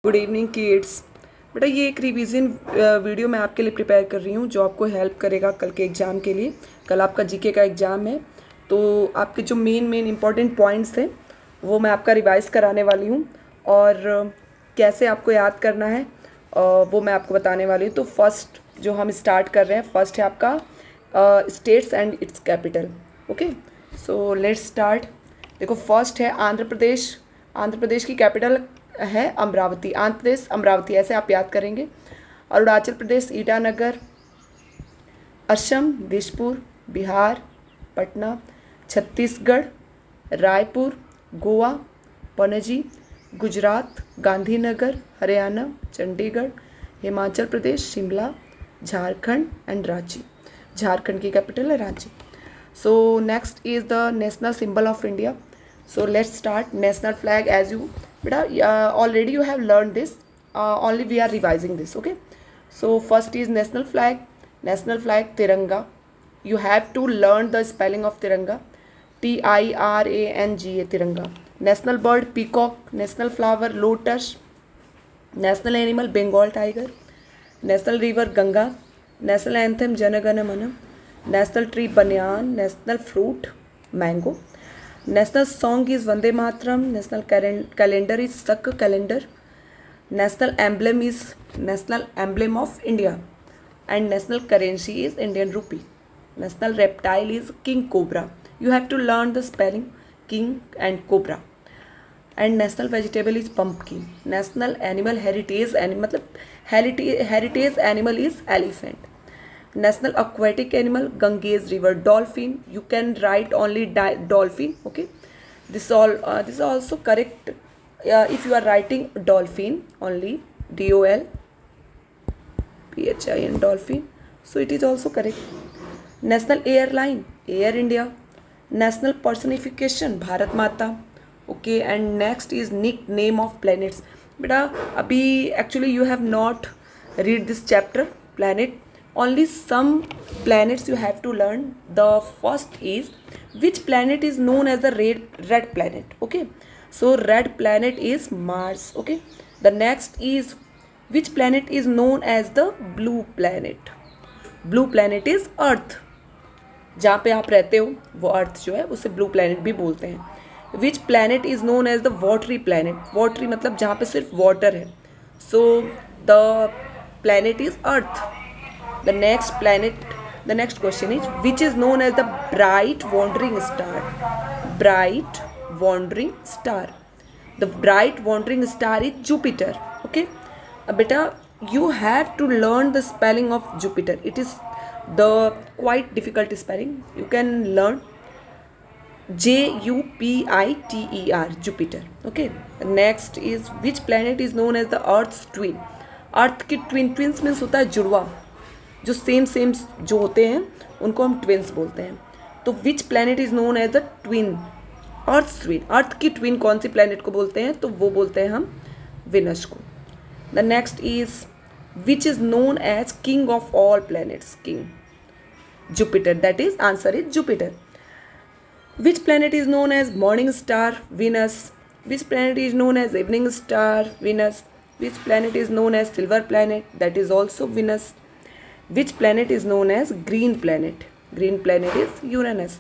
Good evening kids. बेटा ये एक रिवीजन वीडियो मैं आपके लिए प्रिपेयर कर रही हूँ जो आपको हेल्प करेगा कल के एग्ज़ाम के लिए। कल आपका जीके का एग्ज़ाम है, तो आपके जो मेन इंपॉर्टेंट पॉइंट्स हैं वो मैं आपका रिवाइज कराने वाली हूँ और कैसे आपको याद करना है वो मैं आपको बताने वाली हूँ। तो फर्स्ट जो हम स्टार्ट कर रहे हैं, फर्स्ट है आपका states and it's capital. Okay, so let's start. देखो फर्स्ट है आंध्र प्रदेश। आंध्र प्रदेश की कैपिटल है अमरावती। आंध्र प्रदेश अमरावती, ऐसे आप याद करेंगे। अरुणाचल प्रदेश ईटानगर। असम दिसपुर। बिहार पटना। छत्तीसगढ़ रायपुर। गोवा पणजी। गुजरात गांधीनगर। हरियाणा चंडीगढ़। हिमाचल प्रदेश शिमला। झारखंड एंड रांची। झारखंड की कैपिटल है रांची। सो next is the national symbol of India. So let's start. National flag, as you beta already you have learned this, only we are revising this. Okay, so first is national flag. National flag Tiranga. You have to learn the spelling of Tiranga. Tiranga. Tiranga. National bird peacock. National flower lotus. National animal Bengal tiger. National river Ganga. National anthem Jana Gana Mana. National tree banyan. National fruit mango. National song is Vande Mataram. National calendar is Sakh calendar. National emblem of India. And national currency is Indian rupee. National reptile is king cobra. You have to learn the spelling king and cobra. And national vegetable is pumpkin. National animal heritage animal is elephant. National aquatic animal Ganges river dolphin. You can write only dolphin. Okay, this is also correct. If you are writing dolphin only, DOLPHIN dolphin, so it is also correct. National airline Air India. National personification Bharat Mata. Okay, and next is nickname of planets. Beta abhi actually you have not read this chapter planet. Only some planets you have to learn. The first is which planet is known as the red planet. Okay, so red planet is Mars. Okay, the next is which planet is known as the blue planet. Blue planet is Earth. जहाँ पे आप रहते हो वो अर्थ जो है उसे blue planet भी बोलते हैं. Which planet is known as the watery planet. Watery मतलब जहाँ पे सिर्फ वाटर है. So the planet is Earth. The next question is which is known as the bright wandering star. Bright wandering star. The bright wandering star is Jupiter. Okay, beta you have to learn the spelling of Jupiter. It is the quite difficult spelling. You can learn Jupiter. Jupiter. Okay, next is which planet is known as the Earth's twin. अर्थ की twins means होता है जुड़वा. जो same जो होते हैं उनको हम ट्विन्स बोलते हैं. तो which planet is known as the twin. Earth twin. Earth की ट्विन कौन सी प्लैनेट को बोलते हैं, तो वो बोलते हैं हम विनस को. The next is which is known as king of all planets. King Jupiter. That is answer is Jupiter. Which planet is known as morning star. Venus. Which planet is known as evening star. Venus. Which planet is known as silver planet. That is also Venus. Which planet is known as green planet? Green planet is Uranus.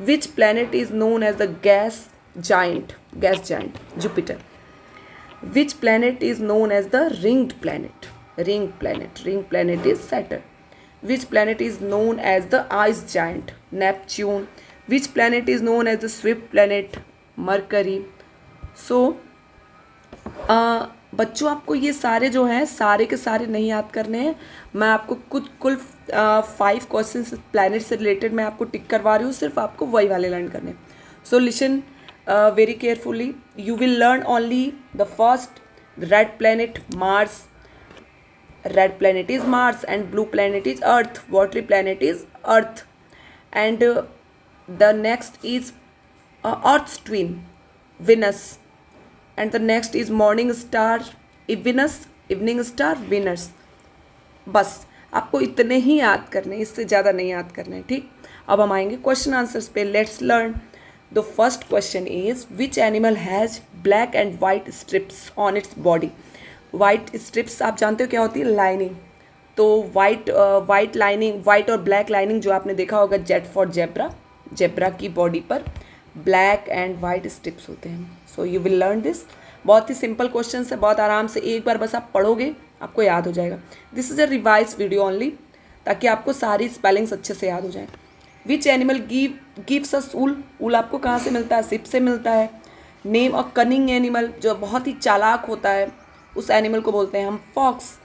Which planet is known as the gas giant? Gas giant, Jupiter. Which planet is known as the ringed planet? Ringed planet. Ringed planet is Saturn. Which planet is known as the ice giant? Neptune. Which planet is known as the swift planet? Mercury. So, बच्चों आपको ये सारे जो हैं सारे के सारे नहीं याद करने हैं. मैं आपको कुल 5 क्वेश्चन प्लैनेट से रिलेटेड मैं आपको टिक करवा रही हूँ. सिर्फ आपको वही वाले लर्न करने. So listen very carefully. You will learn only the first red planet Mars. Red planet is Mars and blue planet is earth. Watery planet is earth and the next is earth twin Venus. And the next is morning star Venus. Evening star Venus. बस आपको इतने ही याद करने, इससे ज़्यादा नहीं याद करने. ठीक, अब हम आएंगे क्वेश्चन आंसर्स पे. Let's learn. The first question is which animal has black and white strips on its body. White strips आप जानते हो क्या होती है, लाइनिंग। तो वाइट लाइनिंग, वाइट और ब्लैक लाइनिंग जो आपने देखा होगा जेट फॉर जेब्रा, जेब्रा की बॉडी पर ब्लैक एंड वाइट स्ट्रिप्स होते हैं। So you will learn this. बहुत ही सिंपल क्वेश्चन है, बहुत आराम से एक बार बस आप पढ़ोगे आपको याद हो जाएगा। This is a revise video only, ताकि आपको सारी स्पेलिंग्स अच्छे से याद हो जाए। विच एनिमल गिव्स अस ऊल। ऊल आपको कहाँ से मिलता है, सिप से मिलता है। नेम अ कनिंग एनिमल, जो बहुत ही चालाक होता है उस एनिमल को बोलते हैं हम फॉक्स।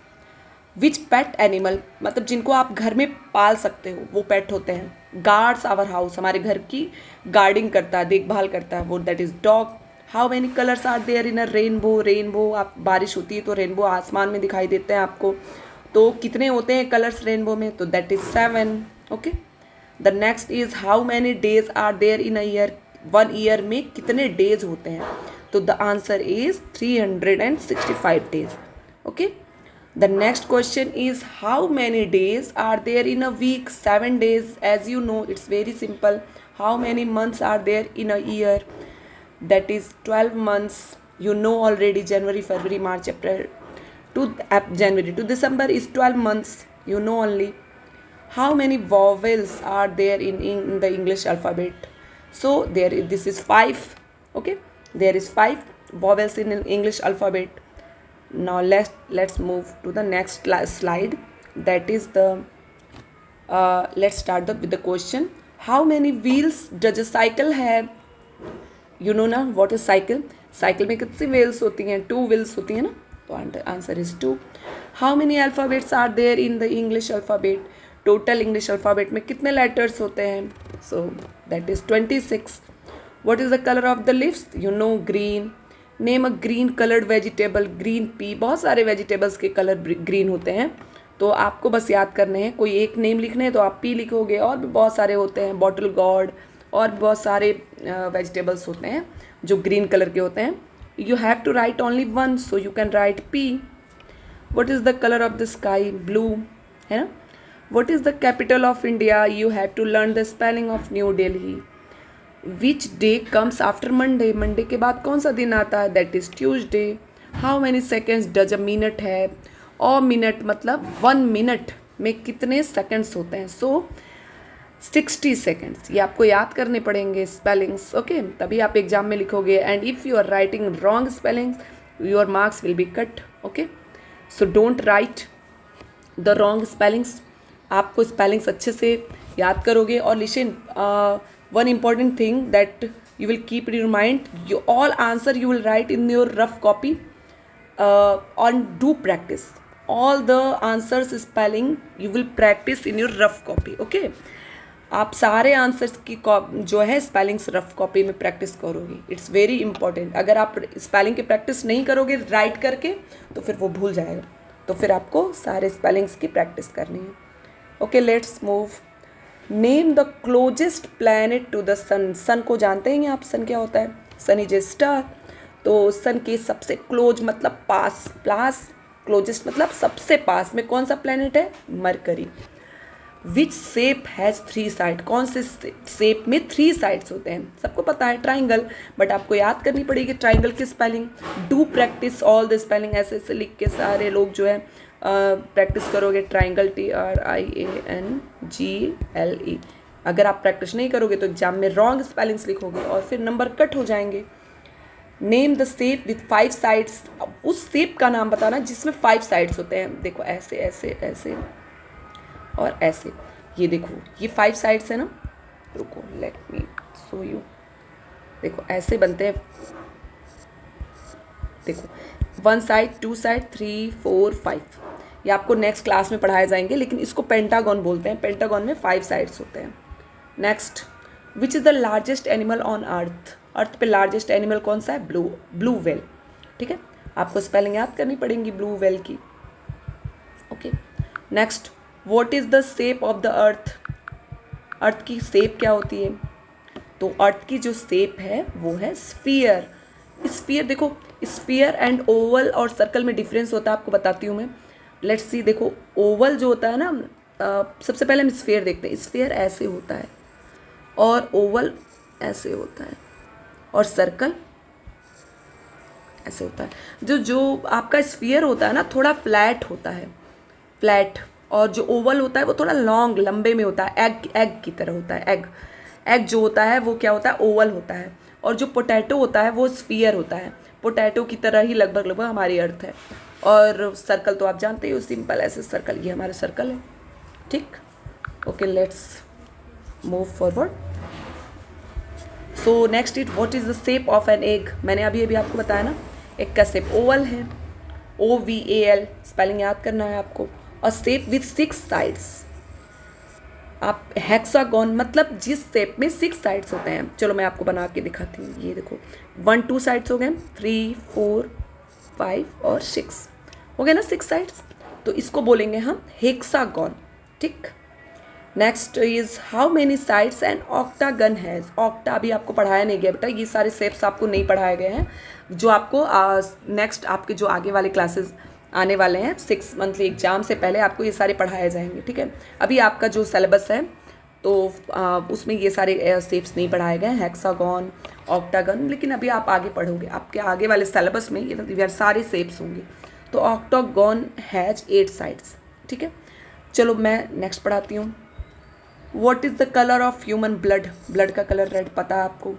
विच पेट एनिमल, मतलब जिनको आप घर में पाल सकते हो वो पेट होते हैं। गार्ड्स आवर हाउस, हमारे घर की गार्डिंग करता है, देखभाल करता है वो, that is dog. How many colours are there in a rainbow. Rainbow, आप बारिश होती है तो रेनबो आसमान में दिखाई देते हैं आपको, तो कितने होते हैं कलर्स रेनबो में, तो that is 7। Okay, the next is how many days are there in a year. 1 year में कितने डेज होते हैं, तो the answer is 365 days. Okay, the next question is how many days are there in a week। 7 days, as you know, it's very simple। how many months are there in a year, that is 12 months, you know already। January, February, March, April to January to December is 12 months, you know only। how many vowels are there in the English alphabet, so this is 5। okay, there is 5 vowels in English alphabet। now let's move to the next slide, that is the let's start with the question। how many wheels does a cycle have। you know ना what is cycle। Cycle में कितनी wheels होती हैं, 2 wheels होती हैं ना, तो answer is 2। how many alphabets are there in the English alphabet। Total English alphabet में कितने लेटर्स होते हैं, so that is 26। what is the color of the leaves, you know green। Name a green coloured vegetable, green pea. बहुत सारे vegetables के colour green होते हैं, तो आपको बस याद करने हैं, कोई एक नेम लिखने हैं तो आप पी लिखोगे, और भी बहुत सारे होते हैं, बॉटल गॉर्ड, और भी बहुत सारे वेजिटेबल्स होते हैं जो ग्रीन कलर के होते हैं। You have to write only 1, so you can write P. What is the colour of the sky, blue, है ना। What is the capital of India, you have to learn the spelling of New Delhi. Which day comes after Monday, Monday के बाद कौन सा दिन आता है, that is Tuesday. How many seconds does a minute है, और मिनट मतलब 1 मिनट में कितने सेकेंड्स होते हैं, सो 60 सेकेंड्स। ये आपको याद करने पड़ेंगे स्पेलिंग्स, ओके, तभी आप एग्जाम में लिखोगे। And if you are writing wrong spellings your marks will be cut. Okay, so don't write the wrong spellings. आपको स्पेलिंग्स अच्छे से याद करोगे। और listen, one important thing that you will keep in your mind, all answer you will write in your rough copy, and do practice all the answers spelling you will practice in your rough copy। okay, आप सारे answers की जो है spellings rough copy में practice करोगे, it's very important. अगर आप spelling की प्रैक्टिस नहीं करोगे राइट करके तो फिर वो भूल जाएगा, तो फिर आपको सारे स्पेलिंग्स की प्रैक्टिस करनी है। Okay, let's move. Name the closest planet to the sun. Sun को जानते हैं आप, सन क्या होता है, सन इज ए स्टार। तो सन के सबसे क्लोज मतलब पास, क्लोजेस्ट मतलब सबसे पास में कौन सा प्लैनेट है, mercury. Which shape has 3 side, कौन से शेप में 3 साइड्स होते हैं, सबको पता है ट्राइंगल, बट आपको याद करनी पड़ेगी ट्राइंगल की spelling. Do practice all the spelling, ऐसे ऐसे लिख के सारे लोग जो है प्रैक्टिस करोगे। Triangle TRIANGLE। अगर आप प्रैक्टिस नहीं करोगे तो एग्जाम में रॉन्ग स्पेलिंग्स लिखोगे और फिर नंबर कट हो जाएंगे। Name the shape with 5 sides, उस शेप का नाम बताना जिसमें 5 साइड्स होते हैं। देखो ऐसे ऐसे ऐसे और ऐसे, ये देखो ये 5 साइड्स है ना, रुको लेट मी शो यू। देखो ऐसे बनते हैं, देखो 1 साइड, 2 साइड, 3, 4, 5, ये आपको नेक्स्ट क्लास में पढ़ाए जाएंगे, लेकिन इसको पेंटागन बोलते हैं। पेंटागन में 5 साइड्स होते हैं। Next, which is the largest animal on earth. Earth पे लार्जेस्ट एनिमल कौन सा है, ब्लू व्हेल। ठीक है, आपको स्पेलिंग याद करनी पड़ेगी ब्लू व्हेल की। Okay, next, what is the shape of the earth. Earth की शेप क्या होती है, तो अर्थ की जो शेप है वो है स्फीयर। स्फीयर, देखो स्फीयर एंड ओवल और सर्कल में डिफरेंस होता है, आपको बताती हूँ मैं। लेट्स सी, देखो ओवल जो होता है ना, सबसे पहले हम स्फीयर देखते हैं। स्फीयर ऐसे होता है और ओवल ऐसे होता है, और सर्कल ऐसे होता है। जो जो आपका स्फीयर होता है ना थोड़ा फ्लैट होता है, फ्लैट, और जो ओवल होता है वो थोड़ा लॉन्ग लंबे में होता है, एग एग की तरह होता है। एग एग जो होता है वो क्या होता है, ओवल होता है, और जो पोटैटो होता है वो स्फीयर होता है, पोटैटो की तरह ही लगभग लगभग हमारी अर्थ है। और सर्कल तो आप जानते हो, सिंपल ऐसे सर्कल, ये हमारा सर्कल है, ठीक। Okay, let's move forward. So next it, what is the shape of an egg. मैंने अभी अभी आपको बताया ना, एग का शेप ओवल है, OVAL, स्पेलिंग याद करना है आपको, और शेप विथ 6 साइड्स। आप हेक्सागोन मतलब जिस शेप में 6 साइड्स होते हैं। चलो मैं आपको बना के दिखाती हूँ, ये देखो 1 2 साइड्स हो गए, 3 4 5 और 6 हो गए ना, 6 साइड्स, तो इसको बोलेंगे हम हेक्सागोन, ठीक। Next is how many sides an octagon has. Octa अभी आपको पढ़ाया नहीं गया बेटा, ये सारे शेप्स आपको नहीं पढ़ाए गए हैं, जो आपको नेक्स्ट आपके जो आगे वाले क्लासेस आने वाले हैं 6 मंथली एग्जाम से पहले आपको ये सारे पढ़ाए जाएंगे, ठीक है। अभी आपका जो सिलेबस है तो उसमें ये सारे शेप्स नहीं पढ़ाए गए हैं, हेक्सागन, ऑक्टागन, लेकिन अभी आप आगे पढ़ोगे, आपके आगे वाले सिलेबस में ये सारे शेप्स होंगे। तो ऑक्टागन हैज़ 8 साइड्स, ठीक है। चलो मैं नेक्स्ट पढ़ाती हूँ। What is the colour of human blood. Blood का कलर रेड पता है आपको।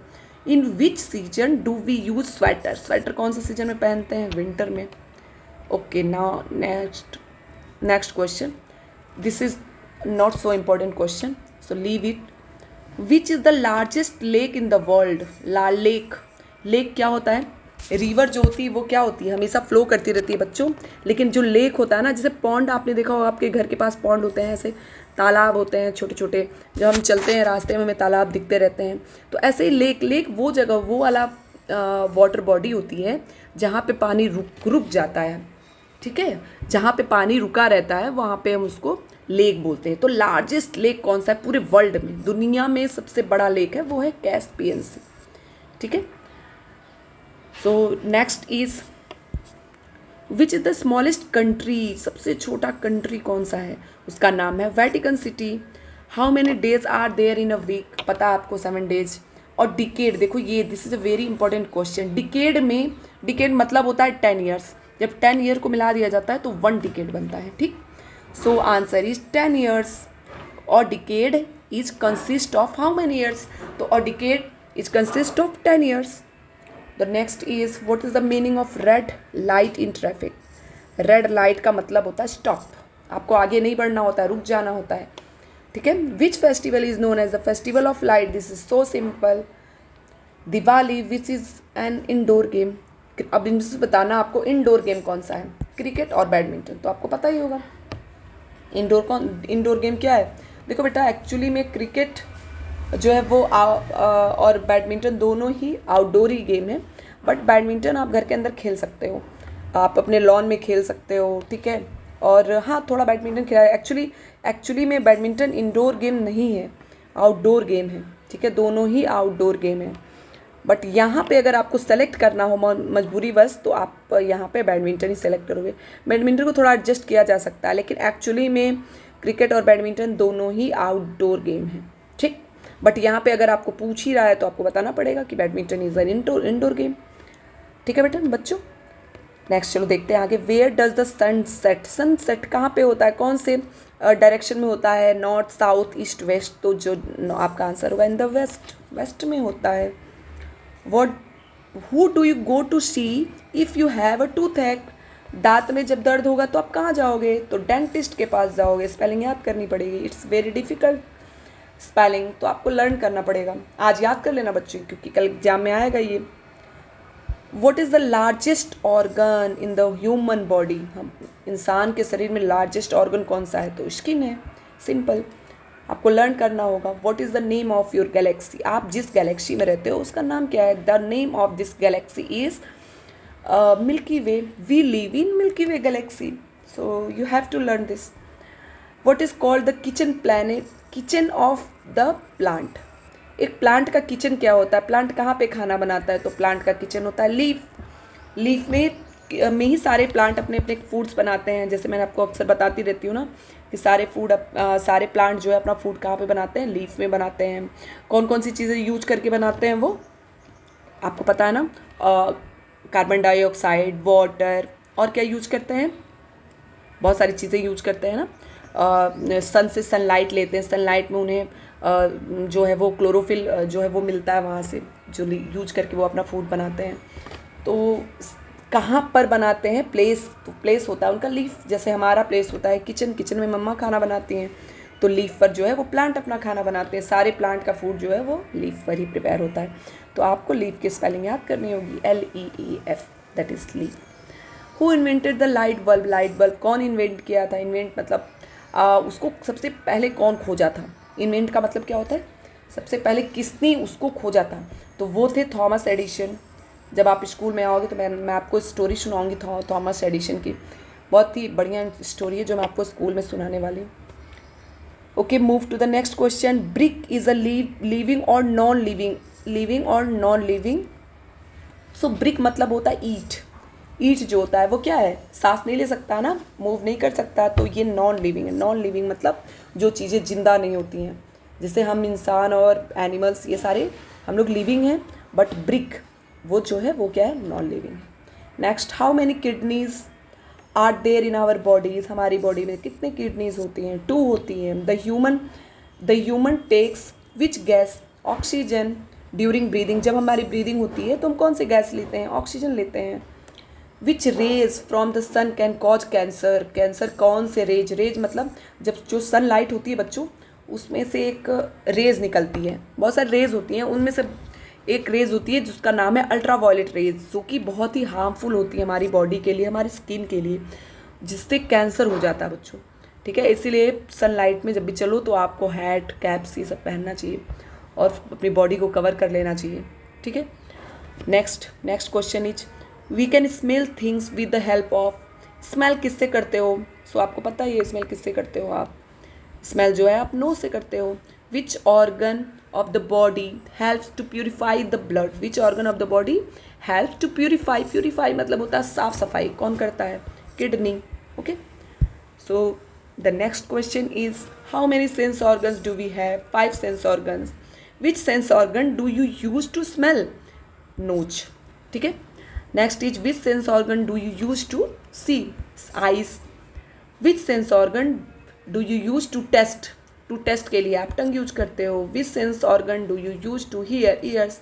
In which season do we use sweater. Sweater कौन सा सीजन में पहनते हैं, विंटर में। Okay, now next question, this is not so important question, so leave it. Which is the largest lake in the world. Lake, lake क्या होता है, river जो होती है वो क्या होती है, हमेशा फ्लो करती रहती है बच्चों, लेकिन जो लेक होता है ना, जैसे पॉन्ड आपने देखा होगा, आपके घर के पास पॉन्ड होते हैं, ऐसे तालाब होते हैं छोटे छोटे, जब हम चलते हैं रास्ते में हमें तालाब दिखते रहते हैं, तो ऐसे ही लेक वो जगह, वो वाला वाटर बॉडी होती है जहाँ पे पानी रुक जाता है, ठीक है, जहाँ पे पानी रुका रहता है वहाँ पे हम उसको लेक बोलते हैं। तो लार्जेस्ट लेक कौन सा है पूरे वर्ल्ड में, दुनिया में सबसे बड़ा लेक है वो है कैस्पियन सी, ठीक है। So next is which is the smallest country. सबसे छोटा कंट्री कौन सा है, उसका नाम है Vatican City. How many days are there in a week, पता है आपको 7 डेज। और डिकेड, देखो ये this is a very important question. Decade में, डिकेड मतलब होता है 10 ईयर्स, जब 10 ईयर को मिला दिया जाता है तो 1 डिकेड बनता है, ठीक। So answer is 10 years. और decade is consist of how many years, तो और decade is consist of 10 years. The next is what is the meaning of red light in traffic. Red light का मतलब होता है स्टॉप, आपको आगे नहीं बढ़ना होता है, रुक जाना होता है, ठीक है। Which festival is known as the festival of light. This is so simple, Diwali. Which is an indoor game. अब इनसे बताना आपको इंडोर गेम कौन सा है, क्रिकेट और बैडमिंटन, तो आपको पता ही होगा इंडोर गेम क्या है। देखो बेटा, एक्चुअली में क्रिकेट जो है वो और बैडमिंटन दोनों ही आउटडोर ही गेम है, बट बैडमिंटन आप घर के अंदर खेल सकते हो, आप अपने लॉन में खेल सकते हो, ठीक है। और हाँ, थोड़ा बैडमिंटन खेला है। एक्चुअली में बैडमिंटन इंडोर गेम नहीं है, आउटडोर गेम है, ठीक है, दोनों ही आउटडोर गेम है। बट यहाँ पे अगर आपको सेलेक्ट करना हो मजबूरीवश, तो आप यहाँ पे बैडमिंटन ही सेलेक्ट करोगे। बैडमिंटन को थोड़ा एडजस्ट किया जा सकता है, लेकिन एक्चुअली में क्रिकेट और बैडमिंटन दोनों ही आउटडोर गेम हैं, ठीक। बट यहाँ पे अगर आपको पूछ ही रहा है तो आपको बताना पड़ेगा कि badminton is an indoor game, ठीक है बेटा बच्चों। नेक्स्ट चलो देखते हैं आगे। Where does the sun set. Sun set कहाँ पे होता है, कौन से डायरेक्शन में होता है, नॉर्थ साउथ ईस्ट वेस्ट, तो जो आपका आंसर होगा इन द वेस्ट, वेस्ट में होता है। What who do you go to see if you have a toothache. दांत में जब दर्द होगा तो आप कहाँ जाओगे, तो डेंटिस्ट के पास जाओगे। स्पेलिंग याद करनी पड़ेगी, इट्स वेरी डिफिकल्ट स्पेलिंग, तो आपको लर्न करना पड़ेगा। आज याद कर लेना बच्चों, क्योंकि कल एग्जाम में आएगा ये। What is the largest organ in the human body. हम इंसान के शरीर में लार्जेस्ट ऑर्गन कौन सा है, तो स्किन है, सिंपल, आपको लर्न करना होगा। What is the name of your Galaxy. आप जिस गैलेक्सी में रहते हो उसका नाम क्या है। The name of this galaxy is Milky Way. We live in Milky Way galaxy, so you have to learn this. What is called the kitchen planet, kitchen of the plant. एक plant का kitchen क्या होता है, plant कहाँ पे खाना बनाता है, तो प्लांट का किचन होता है लीफ। लीफ में में ही सारे प्लांट अपने अपने फूड्स बनाते हैं। जैसे मैंने आपको अक्सर बताती रहती हूँ ना कि सारे प्लांट जो है अपना फूड कहाँ पे बनाते हैं, लीफ में बनाते हैं। कौन कौन सी चीज़ें यूज करके बनाते हैं वो आपको पता है ना, कार्बन डाइऑक्साइड, वाटर, और क्या यूज करते हैं, बहुत सारी चीज़ें यूज करते हैं ना। सन से सनलाइट लेते हैं, सनलाइट में उन्हें जो है वो क्लोरोफिल जो है वो मिलता है, वहाँ से जो यूज करके वो अपना फूड बनाते हैं। तो कहाँ पर बनाते हैं, प्लेस, तो प्लेस होता है उनका लीफ। जैसे हमारा प्लेस होता है किचन, किचन में मम्मा खाना बनाती हैं, तो लीफ पर जो है वो प्लांट अपना खाना बनाते हैं। सारे प्लांट का फूड जो है वो लीफ पर ही प्रिपेयर होता है। तो आपको लीफ की स्पेलिंग याद करनी होगी, LEEF, that is leaf. Who invented the light bulb, light bulb कौन इन्वेंट किया था, इन्वेंट मतलब उसको सबसे पहले कौन खोजा था। इन्वेंट का मतलब क्या होता है, सबसे पहले किसने उसको खोजा था, तो वो थे थॉमस एडिशन। जब आप स्कूल में आओगे तो मैं आपको स्टोरी सुनाऊंगी थॉमस एडिशन की, बहुत ही बढ़िया स्टोरी है जो मैं आपको स्कूल में सुनाने वाली हूँ। Okay, move to the next question. Brick is a living और नॉन लिविंग, लिविंग और नॉन लिविंग। सो ब्रिक मतलब होता है ईट। ईट जो होता है वो क्या है, सांस नहीं ले सकता ना, मूव नहीं कर सकता, तो ये नॉन लिविंग है। नॉन लिविंग मतलब जो चीज़ें जिंदा नहीं होती हैं, जैसे हम इंसान और एनिमल्स ये सारे हम लोग लिविंग हैं, बट ब्रिक वो जो है वो क्या है, नॉन लिविंग है। Next, how many kidneys are there in our bodies, हमारी बॉडी में कितने किडनीज होती हैं, 2 होती हैं। The human takes which gas, oxygen during breathing, जब हमारी ब्रीदिंग होती है तो हम कौन से गैस लेते हैं, ऑक्सीजन लेते हैं। Which rays from the sun can cause cancer, cancer कौन से रेज, रेज मतलब जब जो सनलाइट होती है बच्चों, उसमें से एक रेज निकलती है, बहुत सारी रेज होती हैं, उनमें से एक रेज होती है जिसका नाम है अल्ट्रावायलेट रेज, जो कि बहुत ही हार्मफुल होती है हमारी बॉडी के लिए, हमारी स्किन के लिए, जिससे कैंसर हो जाता है बच्चों। ठीक है, इसीलिए सनलाइट में जब भी चलो तो आपको हैट, कैप्स ये सब पहनना चाहिए और अपनी बॉडी को कवर कर लेना चाहिए। ठीक है, next question is, we can smell things with the help of, smell किससे करते हो, सो आपको पता है ये स्मेल किससे करते हो आप, स्मेल जो है आप नोज से करते हो। Which organ of the body helps to purify the blood, which organ of the body helps to purify, purify मतलब होता है साफ सफाई, कौन करता है, kidney. Okay, so the next question is, how many sense organs do we have, 5 sense organs. Which sense organ do you use to smell, nose. ठीक है, next is, which sense organ do you use to see, eyes. Which sense organ do you use to taste, to taste के लिए आप tongue use करते हो। Which sense organ do you use to hear, ears.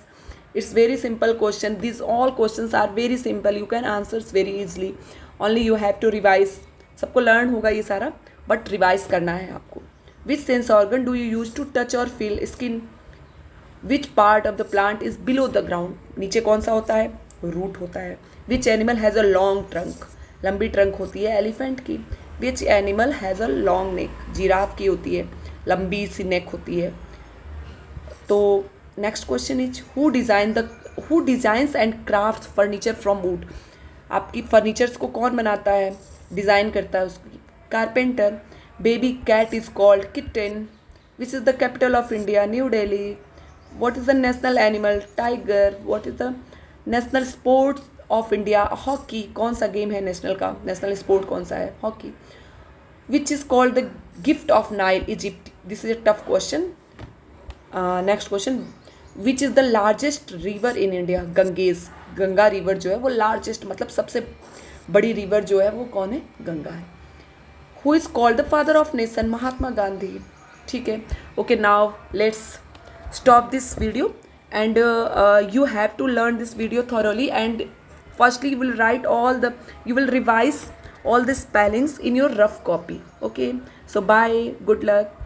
It's very simple question, this all questions are very simple, you can answers very easily, only you have to revise. सबको learn होगा ये सारा, but revise करना है आपको। Which sense organ do you use to touch और feel skin. Which part of the plant is below the ground, नीचे कौन सा होता है, रूट होता है। Which animal has a long trunk, लंबी ट्रंक होती है एलिफेंट की। Which animal has a long neck, giraffe की होती है, लंबी सी नेक होती है। तो next question is, who designs and crafts furniture from wood, आपकी फर्नीचर्स को कौन बनाता है, डिज़ाइन करता है उसकी, carpenter. Baby cat is called kitten. Which is the capital of India, new Delhi. What is the national animal, tiger. What is the national sports of India, hockey, कौन सा गेम है नेशनल का, नेशनल स्पोर्ट कौन सा है, hockey. Which is called the gift of Nile, Egypt. This is a tough question. Next question, which is the largest river in India, Ganges. Ganga river जो है वो लार्जेस्ट मतलब सबसे बड़ी रिवर जो है वो कौन है, गंगा है। Who is called the father of nation, Mahatma Gandhi. ठीक है, okay, now let's stop this video and you have to learn this video thoroughly, and firstly you will revise all the spellings in your rough copy. Okay, so bye, good luck.